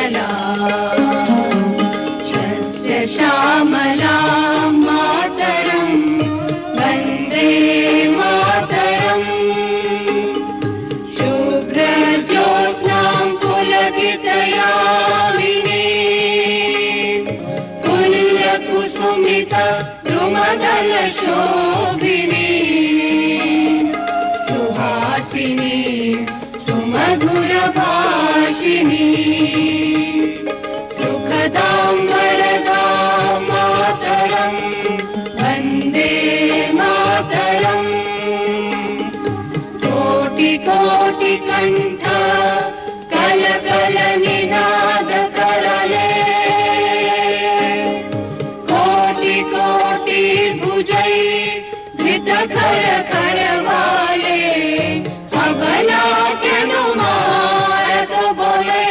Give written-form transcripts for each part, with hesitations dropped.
निर्मला शस्य श्यामला मातरं वन्दे मातरम् शुभ्रज्योत्स्नां पुलकितयामिनी पुल्यकुसुमित द्रुमदलशोभिनी सुहासिनी सुमधुरभाषिणी सुखदां वरदां मातरं वन्दे मातरम् कोटिकोटिकण्ठ कलकलनिनादकरले कोटि भुजै धृतखर करवाले अबला अनुमारक बोले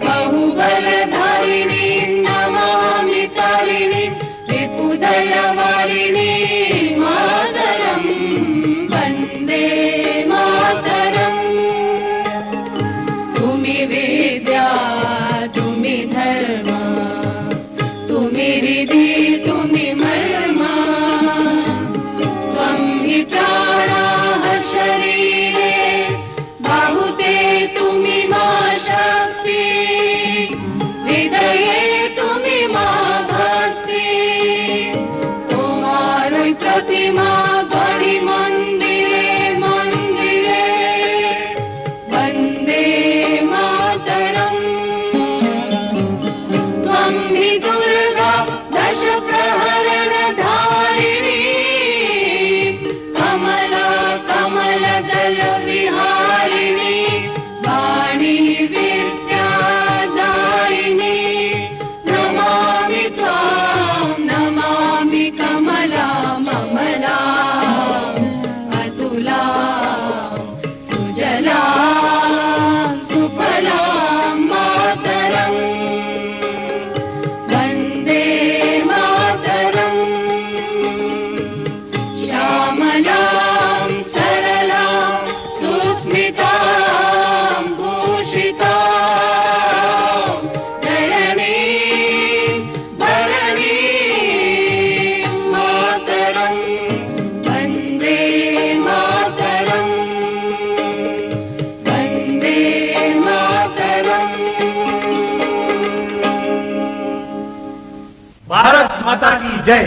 बहुबलधारिणी नमामि तारिणी रिपुदलवारिणी मातरं वन्दे मातरम् तुमि वेद्या तुमि धर्म तुमि रिधि तुमि मर्मा त्वं हि प्राणाः शरीरे बाहुते तुमि मा शक्ति हृदये तुमि मा भक्ति तुम्हारी प्रतिमा गढ़ी मंदिरे मंदिरे वन्दे मातरम् त्वं हि दुर्गा दश प्रहरण धारिणी कमला कमलदल विहारिणी वाणी विद्यादायिनी नमामि त्वां नमामि कमला ममला अतुला सुजला सुफला मातरम् वन्दे मातरम् श्यामलां सरलां सुस्मितां भूषितां धरणीं भरणीं मातरं वन्दे मातरम् वन्दे मातरम्। भारत माता की जय।